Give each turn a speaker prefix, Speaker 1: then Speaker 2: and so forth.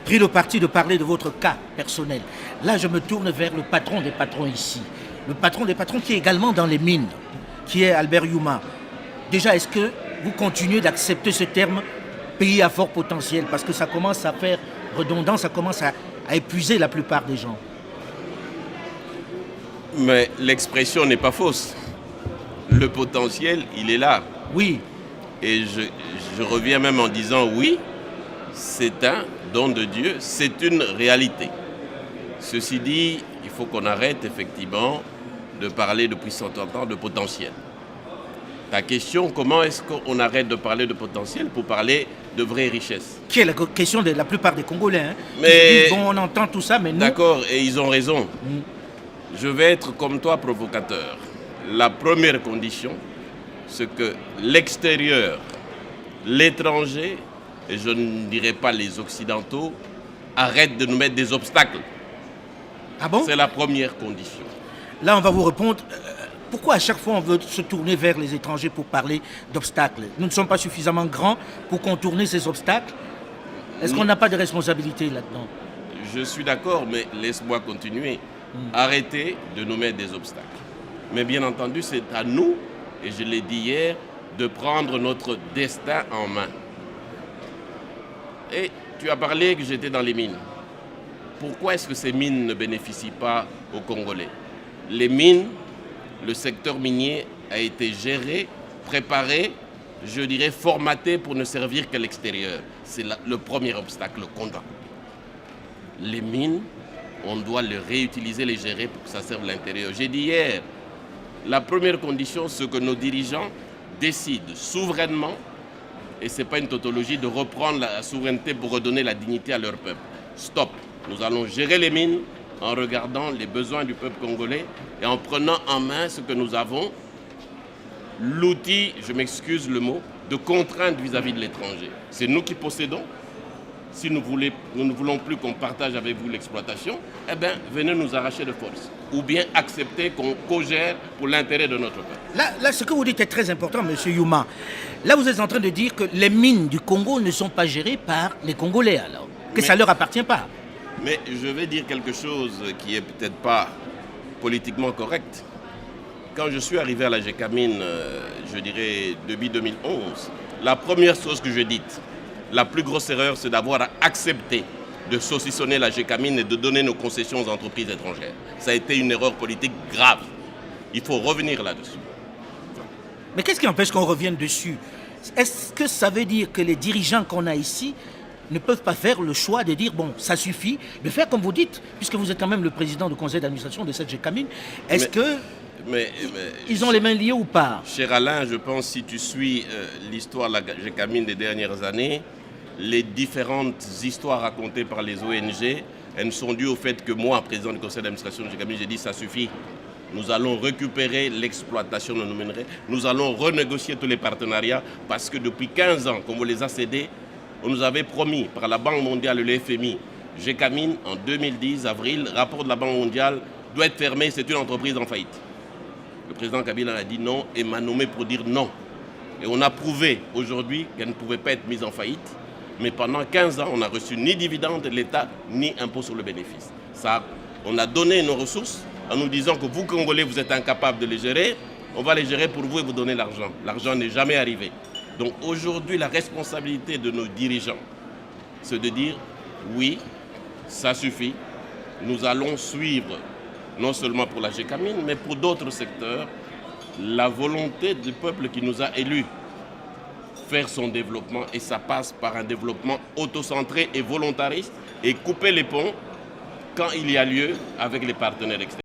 Speaker 1: pris le parti de parler de votre cas personnel. Là, je me tourne vers le patron des patrons ici. Le patron des patrons qui est également dans les mines, qui est Albert Youma. Déjà, est-ce que vous continuez d'accepter ce terme pays à fort potentiel? Parce que ça commence à faire redondant, ça commence à épuiser la plupart des gens.
Speaker 2: Mais l'expression n'est pas fausse. Le potentiel, il est là.
Speaker 1: Oui.
Speaker 2: Et je reviens même en disant oui, c'est un don de Dieu, c'est une réalité. Ceci dit, il faut qu'on arrête effectivement de parler depuis 130 ans de potentiel. Ta question, comment est-ce qu'on arrête de parler de potentiel pour parler de vraies richesses?
Speaker 1: Qui est la question de la plupart des Congolais. Hein,
Speaker 2: mais
Speaker 1: disent, bon, on entend tout ça, mais nous...
Speaker 2: D'accord, et ils ont raison. Je vais être comme toi provocateur. La première condition, c'est que l'extérieur, l'étranger, et je ne dirais pas les Occidentaux, arrêtent de nous mettre des obstacles.
Speaker 1: Ah bon?
Speaker 2: C'est la première condition.
Speaker 1: Là, on va vous répondre. Pourquoi à chaque fois on veut se tourner vers les étrangers pour parler d'obstacles? Nous ne sommes pas suffisamment grands pour contourner ces obstacles. Est-ce qu'on n'a pas de responsabilité là-dedans?
Speaker 2: Je suis d'accord, mais laisse-moi continuer. Arrêtez de nous mettre des obstacles. Mais bien entendu, c'est à nous, et je l'ai dit hier, de prendre notre destin en main. Et tu as parlé que j'étais dans les mines. Pourquoi est-ce que ces mines ne bénéficient pas aux Congolais? Les mines, le secteur minier a été géré, préparé, je dirais formaté pour ne servir qu'à l'extérieur. C'est le premier obstacle qu'on a. Les mines, on doit les réutiliser, les gérer pour que ça serve l'intérieur. J'ai dit hier, la première condition, c'est que nos dirigeants décident souverainement, et ce n'est pas une tautologie, de reprendre la souveraineté pour redonner la dignité à leur peuple. Stop. Nous allons gérer les mines en regardant les besoins du peuple congolais et en prenant en main ce que nous avons, l'outil, je m'excuse le mot, de contrainte vis-à-vis de l'étranger. C'est nous qui possédons. Si nous ne voulons plus qu'on partage avec vous l'exploitation, eh bien, venez nous arracher de force. Ou bien accepter qu'on co-gère pour l'intérêt de notre peuple.
Speaker 1: Là, ce que vous dites est très important, M. Youma. Là, vous êtes en train de dire que les mines du Congo ne sont pas gérées par les Congolais, alors. Ça ne leur appartient pas.
Speaker 2: Mais je vais dire quelque chose qui est peut-être pas politiquement correct. Quand je suis arrivé à la GECAMIN, je dirais depuis 2011, la première chose que je dis, la plus grosse erreur, c'est d'avoir accepté de saucissonner la GECAMIN et de donner nos concessions aux entreprises étrangères. Ça a été une erreur politique grave. Il faut revenir là-dessus.
Speaker 1: Mais qu'est-ce qui empêche qu'on revienne dessus? Est-ce que ça veut dire que les dirigeants qu'on a ici ne peuvent pas faire le choix de dire, bon, ça suffit, de faire comme vous dites, puisque vous êtes quand même le président du conseil d'administration de cette GECAMIN, est-ce qu'ils ont les mains liées ou pas?
Speaker 2: Cher Alain, je pense si tu suis l'histoire de la GECAMIN des dernières années, les différentes histoires racontées par les ONG, elles sont dues au fait que moi, président du conseil d'administration de GECAMIN, j'ai dit ça suffit. Nous allons récupérer l'exploitation de nos minerais, nous allons renégocier tous les partenariats parce que depuis 15 ans qu'on vous les a cédés, on nous avait promis par la Banque mondiale et le FMI, GECAMIN en 2010, avril, rapport de la Banque mondiale doit être fermé, c'est une entreprise en faillite. Le président Kabila a dit non et m'a nommé pour dire non. Et on a prouvé aujourd'hui qu'elle ne pouvait pas être mise en faillite. Mais pendant 15 ans, on n'a reçu ni dividende de l'État, ni impôt sur le bénéfice. Ça, on a donné nos ressources en nous disant que vous, Congolais, vous êtes incapables de les gérer. On va les gérer pour vous et vous donner l'argent. L'argent n'est jamais arrivé. Donc aujourd'hui, la responsabilité de nos dirigeants, c'est de dire oui, ça suffit. Nous allons suivre, non seulement pour la GECAMIN, mais pour d'autres secteurs, la volonté du peuple qui nous a élus. Faire son développement, et ça passe par un développement autocentré et volontariste, et couper les ponts quand il y a lieu avec les partenaires externes.